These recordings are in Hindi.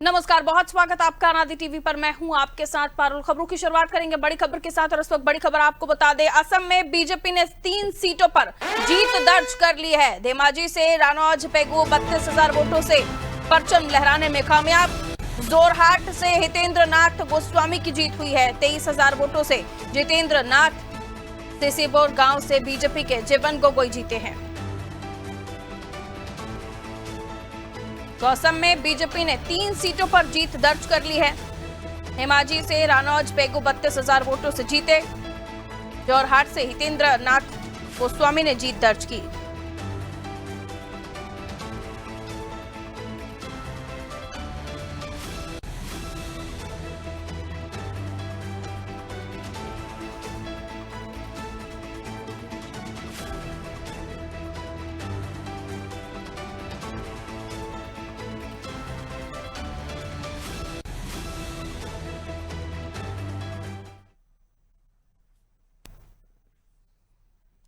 नमस्कार, बहुत स्वागत आपका अनादि टीवी पर। मैं हूं आपके साथ पारुल। खबरों की शुरुआत करेंगे बड़ी खबर के साथ और इस वक्त बड़ी खबर आपको बता दें, असम में बीजेपी ने 3 सीटों पर जीत दर्ज कर ली है। धेमाजी से रानौज पेगू 32,000 वोटों से परचम लहराने में कामयाब। जोरहाट से हितेंद्र नाथ गोस्वामी की जीत हुई है 23,000 वोटों से। जितेंद्र नाथ सिसीबोर गांव से बीजेपी के जीवन गोगोई जीते हैं। तो असम में बीजेपी ने 3 सीटों पर जीत दर्ज कर ली है। धेमाजी से रानौज पेगू 32,000 वोटों से जीते। जोरहाट से हितेंद्र नाथ गोस्वामी ने जीत दर्ज की।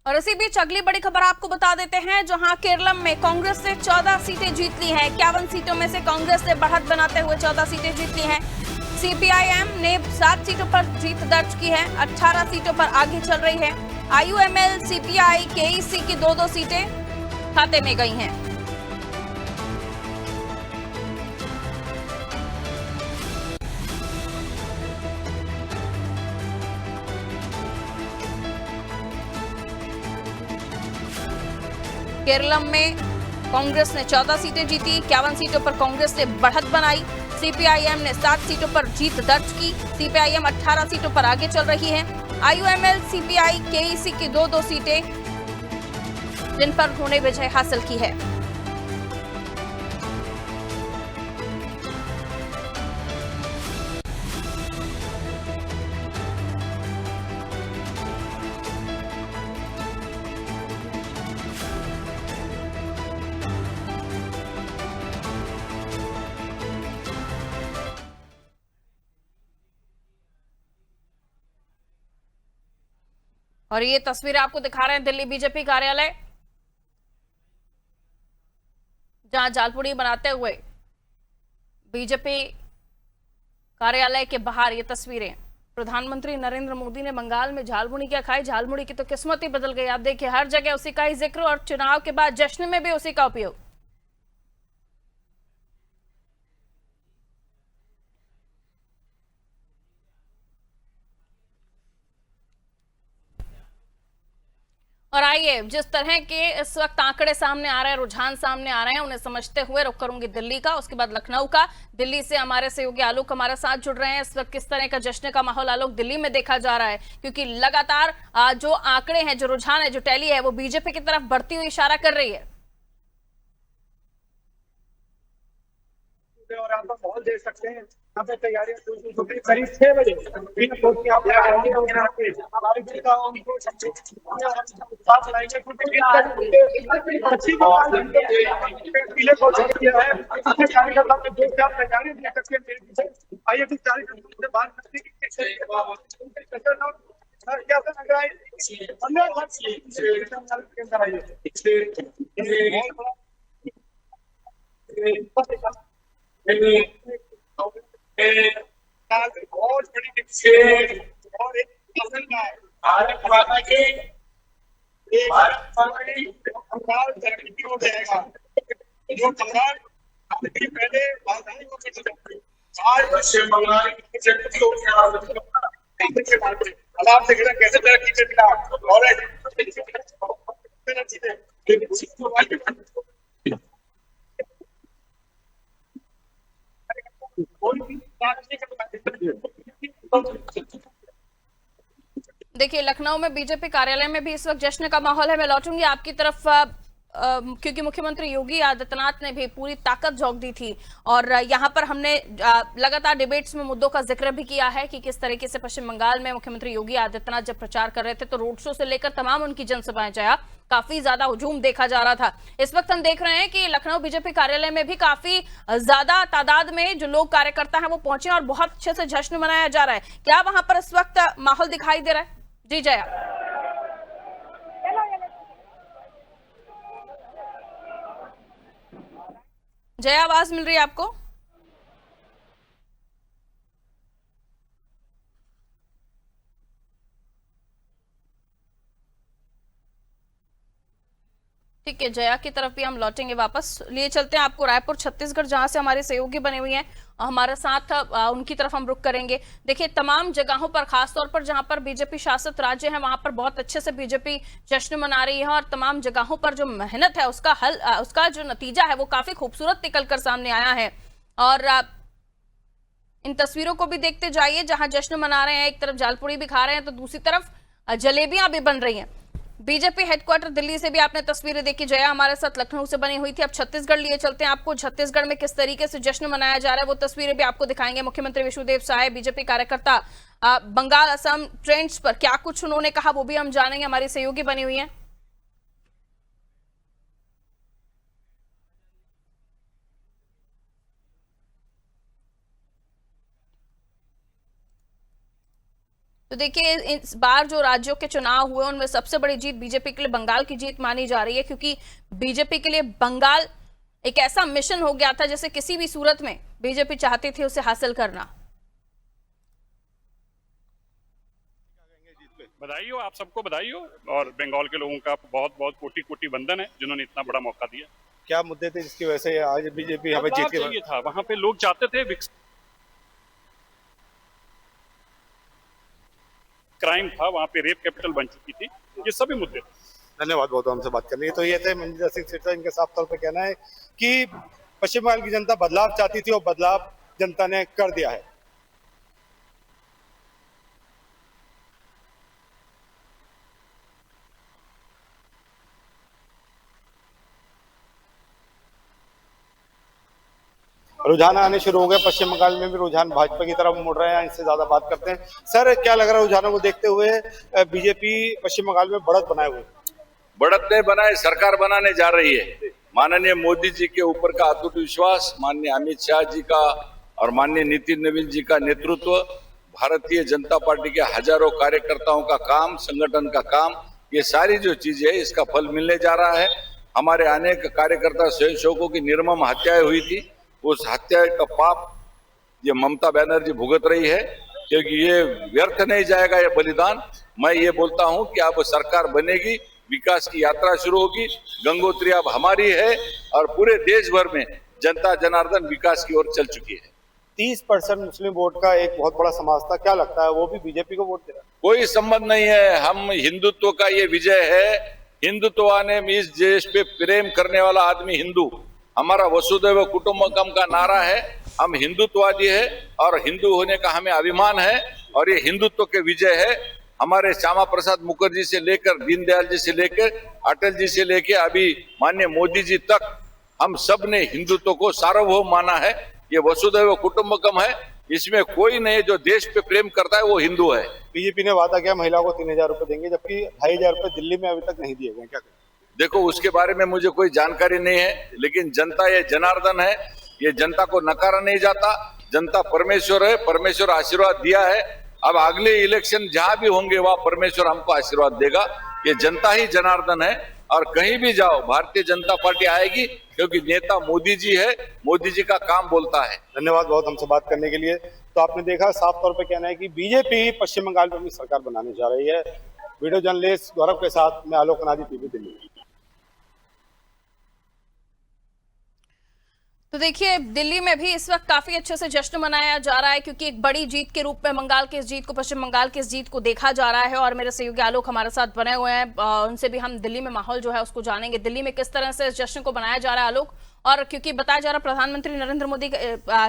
और इसी बीच अगली बड़ी खबर आपको बता देते हैं, जहां केरलम में कांग्रेस ने 14 सीटें जीत ली हैं। 51 सीटों में से कांग्रेस ने बढ़त बनाते हुए 14 सीटें जीत ली हैं। सीपीआईएम ने 7 सीटों पर जीत दर्ज की है, 18 सीटों पर आगे चल रही है। आईयूएमएल, सीपीआई, केईसी की 2-2 सीटें खाते में गई हैं। केरलम में कांग्रेस ने 14 सीटें जीती, 51 सीटों पर कांग्रेस ने बढ़त बनाई। सीपीआईएम ने 7 सीटों पर जीत दर्ज की। सीपीआईएम 18 सीटों पर आगे चल रही है। आईयूएमएल, सीपीआई, केईसी की 2-2 सीटें जिन पर उन्होंने विजय हासिल की है। और ये तस्वीरें आपको दिखा रहे हैं दिल्ली बीजेपी कार्यालय, जहां जालपुड़ी बनाते हुए बीजेपी कार्यालय के बाहर ये तस्वीरें। प्रधानमंत्री नरेंद्र मोदी ने बंगाल में झालमुड़ी क्या खाई, झालमुड़ी की तो किस्मत ही बदल गई। आप देखिए, हर जगह उसी का ही जिक्र और चुनाव के बाद जश्न में भी उसी का उपयोग। और आइए, जिस तरह के इस वक्त आंकड़े सामने आ रहे हैं, रुझान सामने आ रहे हैं, उन्हें समझते हुए रुख करूंगी दिल्ली का, उसके बाद लखनऊ का। दिल्ली से हमारे सहयोगी आलोक हमारे साथ जुड़ रहे हैं। इस वक्त किस तरह का जश्न का माहौल आलोक दिल्ली में देखा जा रहा है, क्योंकि लगातार जो आंकड़े हैं, जो रुझान है, जो टैली है, वो बीजेपी की तरफ बढ़ती हुई इशारा कर रही है। और आप माहौल देख सकते हैं, यहाँ पे तैयारियां करीब 6 बजे हमारे दिल का उनको साथ लाएंगे पीले को छोड़ दिया है। कार्यकर्ता में 2-4 तैयारी देख सकते हैं मेरे पीछे। आइए कुछ कार्यकर्ताओं से बात करते हैं कि कैसे क्या लग रहा है। 15 लाख के अंदर आइए। बहुत बड़ी और एक भारत माता के बंगाल तरक्की हो जाएगा। जो बंगाल पहले राजधानी को आज पश्चिम बंगाल की तरक्की हो गया। आप देख रहे हैं कैसे तरक्की करेगा और देखिए, लखनऊ में बीजेपी कार्यालय में भी इस वक्त जश्न का माहौल है। मैं लौटूंगी आपकी तरफ, क्योंकि मुख्यमंत्री योगी आदित्यनाथ ने भी पूरी ताकत झोंक दी थी और यहाँ पर हमने लगातार डिबेट्स में मुद्दों का जिक्र भी किया है कि किस तरीके से पश्चिम बंगाल में मुख्यमंत्री योगी आदित्यनाथ जब प्रचार कर रहे थे तो रोड शो से लेकर तमाम उनकी जनसभाएं जया काफी ज्यादा हुजूम देखा जा रहा था। इस वक्त हम देख रहे हैं कि लखनऊ बीजेपी कार्यालय में भी काफी ज्यादा तादाद में जो लोग कार्यकर्ता हैं वो पहुंचे और बहुत अच्छे से जश्न मनाया जा रहा है। क्या वहां पर इस वक्त माहौल दिखाई दे रहा है? जी जया। जया, आवाज मिल रही है आपको? ठीक है, जया की तरफ भी हम लौटेंगे वापस। लिए चलते हैं आपको रायपुर छत्तीसगढ़, जहां से हमारे सहयोगी बने हुए हैं हमारे साथ, उनकी तरफ हम रुक करेंगे। देखिए, तमाम जगहों पर, खासतौर पर जहां पर बीजेपी शासित राज्य है, वहां पर बहुत अच्छे से बीजेपी जश्न मना रही है और तमाम जगहों पर जो मेहनत है उसका जो नतीजा है वो काफी खूबसूरत निकल कर सामने आया है। और इन तस्वीरों को भी देखते जाइए, जहां जश्न मना रहे हैं, एक तरफ जालपुरी भी खा रहे हैं तो दूसरी तरफ जलेबियां भी बन रही हैं। बीजेपी हेडक्वार्टर दिल्ली से भी आपने तस्वीरें देखी, जया हमारे साथ लखनऊ से बनी हुई थी। अब छत्तीसगढ़ लिए चलते हैं आपको, छत्तीसगढ़ में किस तरीके से जश्न मनाया जा रहा है वो तस्वीरें भी आपको दिखाएंगे। मुख्यमंत्री विष्णुदेव साय, बीजेपी कार्यकर्ता, बंगाल असम ट्रेंड्स पर क्या कुछ उन्होंने कहा वो भी हम जानेंगे, हमारी सहयोगी बनी हुई है। तो देखिए, इस बार जो राज्यों के चुनाव हुए उनमें सबसे बड़ी जीत बीजेपी के लिए बंगाल की जीत मानी जा रही है, क्योंकि बीजेपी के लिए बंगाल एक ऐसा मिशन हो गया था जैसे किसी भी सूरत में बीजेपी चाहती थी उसे हासिल करना। बधाई हो, आप सबको बधाई हो, और बंगाल के लोगों का बहुत बहुत कोटि कोटि वंदन है जिन्होंने इतना बड़ा मौका दिया। क्या मुद्दे थे जिसकी वजह से आज बीजेपी हमें जीत के चाहिए था, वहां पे लोग चाहते थे क्राइम था, वहां पे रेप कैपिटल बन चुकी थी, ये सभी मुद्दे थे। धन्यवाद बहुत हमसे बात करने के लिए। तो ये थे मंजिंदर सिंह सिरसा, इनके साफ तौर पे कहना है कि पश्चिम बंगाल की जनता बदलाव चाहती थी और बदलाव जनता ने कर दिया है। रुझान आने शुरू हो गए, पश्चिम बंगाल में भी रुझान भाजपा की तरफ मुड़ रहे हैं। इससे ज्यादा बात करते हैं। सर, क्या लग रहा है रुझानों को देखते हुए बीजेपी पश्चिम बंगाल में बढ़त बनाए हुए? बढ़त नहीं बनाए, सरकार बनाने जा रही है। माननीय मोदी जी के ऊपर का अटूट विश्वास, माननीय अमित शाह जी का और माननीय नितिन नवीन जी का नेतृत्व, भारतीय जनता पार्टी के हजारों कार्यकर्ताओं का काम, संगठन का काम, ये सारी जो चीजें है इसका फल मिलने जा रहा है। हमारे अनेक कार्यकर्ता स्वयंसेवकों की निर्मम हत्याएं हुई थी, उस हत्या का पाप ये ममता बनर्जी भुगत रही है, क्योंकि ये व्यर्थ नहीं जाएगा ये बलिदान। मैं ये बोलता हूं कि अब सरकार बनेगी, विकास की यात्रा शुरू होगी, गंगोत्री अब हमारी है और पूरे देश भर में जनता जनार्दन विकास की ओर चल चुकी है। 30% मुस्लिम वोट का एक बहुत बड़ा समाज था, क्या लगता है वो भी बीजेपी को वोट दे रहा है? कोई संबंध नहीं है, हम हिंदुत्व का ये विजय है। हिंदुत्व ने इस देश पे प्रेम करने वाला आदमी हिंदू, हमारा वसुदैव कुटुंबकम का नारा है। हम हिंदुत्ववादी है और हिंदू होने का हमें अभिमान है, और ये हिंदुत्व के विजय है। हमारे श्यामा प्रसाद मुखर्जी से लेकर दीनदयाल जी से लेकर अटल जी से लेकर अभी माननीय मोदी जी तक, हम सब ने हिंदुत्व को सार्वभौम माना है। ये वसुदैव कुटुंबकम है, इसमें कोई नहीं जो देश पे प्रेम करता है वो हिंदू है। बीजेपी ने वादा किया महिलाओं को 3000 रुपए देंगे, जबकि 2500 रुपए दिल्ली में अभी तक नहीं दिए गए, क्या करें? देखो, उसके बारे में मुझे कोई जानकारी नहीं है, लेकिन जनता ये जनार्दन है, ये जनता को नकारा नहीं जाता। जनता परमेश्वर है, परमेश्वर आशीर्वाद दिया है। अब अगले इलेक्शन जहां भी होंगे वहां परमेश्वर हमको आशीर्वाद देगा। ये जनता ही जनार्दन है, और कहीं भी जाओ भारतीय जनता पार्टी आएगी, क्योंकि नेता मोदी जी है, मोदी जी का काम बोलता है। धन्यवाद बहुत हमसे बात करने के लिए। तो आपने देखा, साफ तौर पे कहना है कि बीजेपी पश्चिम बंगाल में अपनी सरकार बनाने जा रही है। वीडियो जर्नलिस्ट गौरव के साथ मैं आलोक अनादि, टीवी दिल्ली। तो देखिए, दिल्ली में भी इस वक्त काफी अच्छे से जश्न मनाया जा रहा है, क्योंकि एक बड़ी जीत के रूप में बंगाल की इस जीत को, पश्चिम बंगाल की इस जीत को देखा जा रहा है। और मेरे सहयोगी आलोक हमारे साथ बने हुए हैं, उनसे भी हम दिल्ली में माहौल जो है उसको जानेंगे। दिल्ली में किस तरह से इस जश्न को मनाया जा रहा है आलोक, और क्योंकि बताया जा रहा है प्रधानमंत्री नरेंद्र मोदी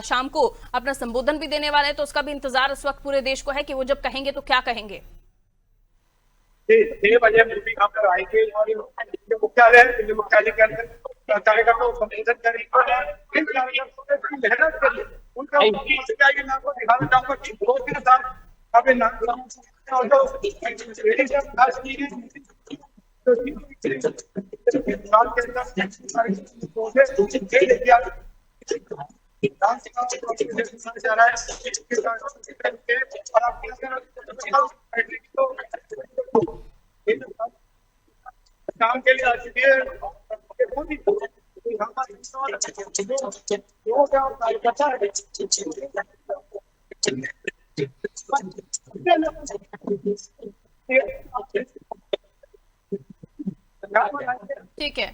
शाम को अपना संबोधन भी देने वाले हैं, तो उसका भी इंतजार इस वक्त पूरे देश को है कि वो जब कहेंगे तो क्या कहेंगे। 6 बजे मूवी यहाँ पर आएंगे और मुख्यालय के अंदर कार्यकर्ताओं को संबोधित करेंगे। इन कार्यकर्ताओं ने बड़ी मेहनत करी, उनका नाम को दिखाना चाहूंगा कि बहुत के साथ अभी काम के लिए ठीक है।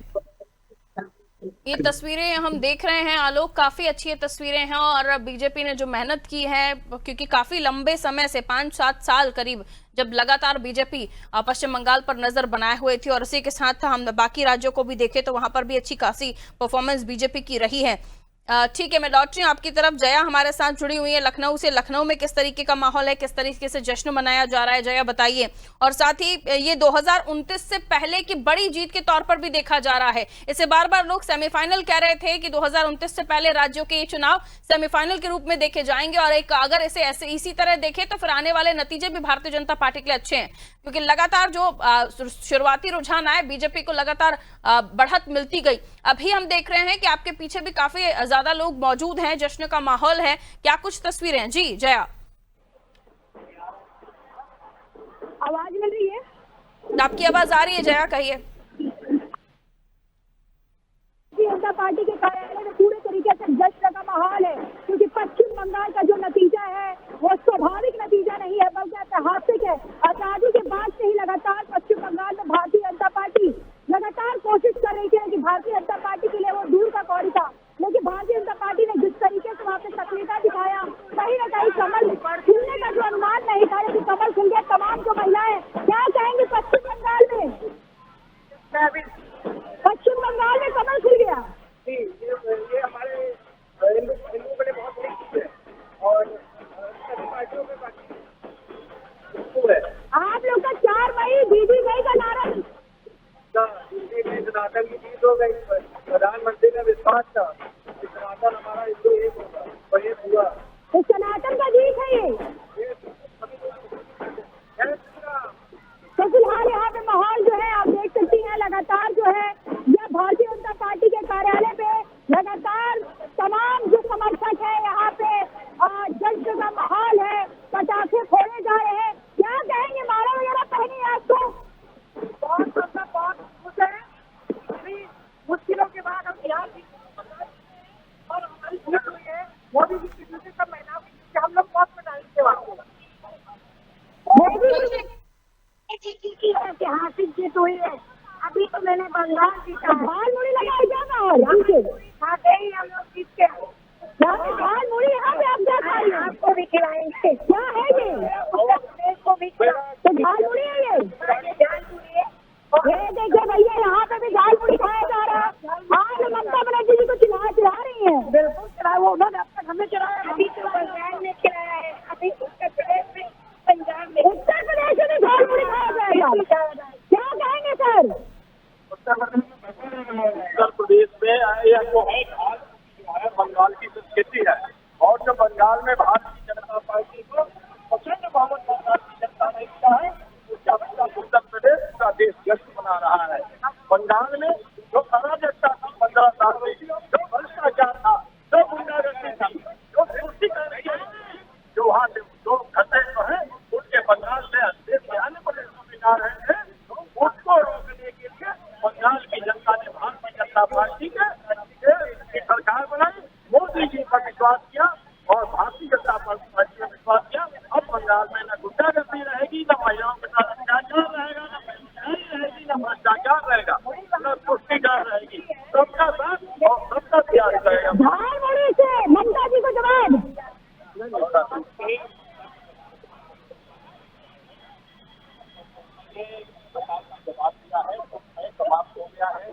ये तस्वीरें हम देख रहे हैं आलोक, काफी अच्छी ये तस्वीरें हैं और बीजेपी ने जो मेहनत की है, क्योंकि काफी लंबे समय से 5-7 साल करीब जब लगातार बीजेपी पश्चिम बंगाल पर नजर बनाए हुए थी और इसी के साथ हम बाकी राज्यों को भी देखें तो वहां पर भी अच्छी खासी परफॉर्मेंस बीजेपी की रही है। ठीक है, मैं लौट रही हूँ आपकी तरफ। जया हमारे साथ जुड़ी हुई है लखनऊ से। लखनऊ में किस तरीके का माहौल है, किस तरीके से जश्न मनाया जा रहा है, जया बताइए। और साथ ही ये 2029 से पहले की बड़ी जीत के तौर पर भी देखा जा रहा है। इसे बार बार लोग सेमीफाइनल कह रहे थे कि 2029 से पहले राज्यों के ये चुनाव सेमीफाइनल के रूप में देखे जाएंगे और एक अगर इसे ऐसे इसी तरह देखे तो फिर आने वाले नतीजे भी भारतीय जनता पार्टी के लिए अच्छे हैं, क्योंकि लगातार जो शुरुआती रुझान आए बीजेपी को लगातार बढ़त मिलती गई। अभी हम देख रहे हैं कि आपके पीछे भी काफी ज्यादा लोग मौजूद हैं, जश्न का माहौल है, क्या कुछ तस्वीरें हैं? जी जया, आवाज मिल रही है? आपकी आवाज आ रही है जया, कहिए। जनता पार्टी के कार्यालय में पूरे तरीके से जश्न का माहौल है, क्योंकि पश्चिम बंगाल का जो नतीजा है वो स्वाभाविक नतीजा नहीं है बल्कि ऐतिहासिक है। आजादी के बाद से ही लगातार पश्चिम बंगाल में भारतीय जनता पार्टी लगातार कोशिश कर रही थी कि भारतीय जनता पार्टी के लिए वो दूर का कौड़ी था, लेकिन भारतीय जनता पार्टी ने जिस तरीके से वहाँ पे सक्रियता दिखाया, कहीं न कहीं कमल खिलने का जो अनुमान नहीं था, लेकिन कमल खिल गया। तमाम जो महिलाएं क्या कहेंगे पश्चिम बंगाल में, पश्चिम बंगाल में कमल खिल गया। ये हमारे हिंदुओं के लिए बहुत बड़ी चीज है और सभी पार्टियों में है। आप लोग का 4 मई दीदी गई का नारा, सनातन की जीत हो गई। प्रधानमंत्री ने विश्वास था कि सनातन हमारा हिंदू एक होगा और ये हुआ। तो सनातन का जीत है ये। तो फिलहाल यहाँ पे माहौल जो है आप देख सकती हैं, लगातार जो है यह भारतीय जनता पार्टी के कार्यालय पे लगातार तमाम जो समर्थक है यहाँ पे जश्न का माहौल है, पटाखे फोड़े जा रहे हैं। क्या कहेंगे, माला वगैरह पहनी है आपको? बहुत खुश है। अभी मुश्किलों के बाद हम यहाँ और हमारी जीत हुई है मोदी जी की ड्यूटी सब महिलाओं की, हम लोग बहुत बधाई के वाले ऐतिहासिक जीत हुई है। अभी तो मैंने बंगाल जीता, बाल मुड़ी लगाई जाना और हम लोग जीत के बाल मुड़ी यहाँ पे आप क्या खाइए, आपको भी खिलाएंगे। क्या है ये को भी तो दाल मुड़ी है ये देखिए भैया, यहाँ पे भी दाल मुड़ी खाया जा रहा है। आज ममता बनर्जी जी को चला रही है। बिल्कुल चला, वो उन्होंने अब तक हमें चलाया, अभी तो पंजाब में खिलाया है, अभी उत्तर प्रदेश में, पंजाब में, उत्तर प्रदेश में दाल मुड़ी खाया जाएगा। क्या कहेंगे सर? उत्तर प्रदेश में बंगाल की संस्कृति है और जो बंगाल में भारतीय जनता पार्टी को प्रचंड बहुमत भारतीय जनता ने किया है, उसका उत्तर प्रदेश का देश जश्न मना रहा है। बंगाल में जो अराजकता थी 15 साल में, जो भ्रष्टाचार था, जो गुंडागर्दी थी, जो तुष्टिकरण जो वहाँ से जो घटना जो है उनके बंगाल में देश के अन्य प्रदेशों में जा रहे थे, उसको रोकने के लिए बंगाल की जनता ने भारतीय जनता पार्टी के सरकार बनाई, मोदी जी पर विश्वास किया और भारतीय जनता पार्टी पर विश्वास किया। अब बंगाल में न गुंडागर्दी रहेगी, न महिलाओं के साथ अत्याचार रहेगा, न बेरोजगारी रहेगी, न भ्रष्टाचार रहेगा, न तुष्टिकरण रहेगी। सबका साथ और सबका त्याग रहेगा। धारवाड़ी से ममता जी को जवाब। समाप्त हो गया है,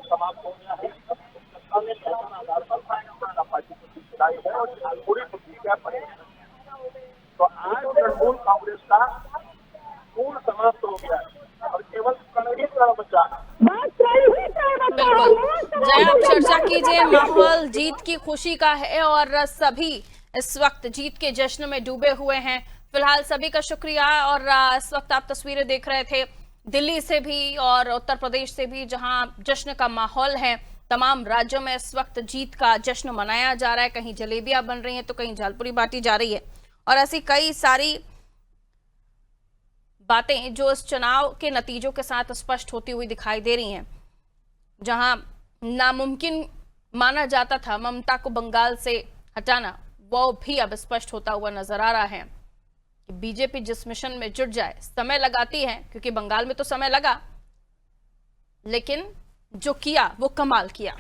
समाप्त हो गया है। तो आज तृणमूल कांग्रेस का पूर्ण समाप्त हो गया है और केवल प्रणव बचा। जय, आप चर्चा कीजिए। माहौल जीत की खुशी का है और सभी इस वक्त जीत के जश्न में डूबे हुए हैं। फिलहाल सभी का शुक्रिया। और इस वक्त आप तस्वीरें देख रहे थे दिल्ली से भी और उत्तर प्रदेश से भी, जहां जश्न का माहौल है। तमाम राज्यों में इस वक्त जीत का जश्न मनाया जा रहा है। कहीं जलेबियां बन रही हैं तो कहीं झालपुरी बांटी जा रही है और ऐसी कई सारी बातें जो इस चुनाव के नतीजों के साथ स्पष्ट होती हुई दिखाई दे रही हैं। जहां नामुमकिन माना जाता था ममता को बंगाल से हटाना, वो भी अब स्पष्ट होता हुआ नजर आ रहा है कि बीजेपी जिस मिशन में जुट जाए, समय लगाती है, क्योंकि बंगाल में तो समय लगा, लेकिन जो किया वो कमाल किया।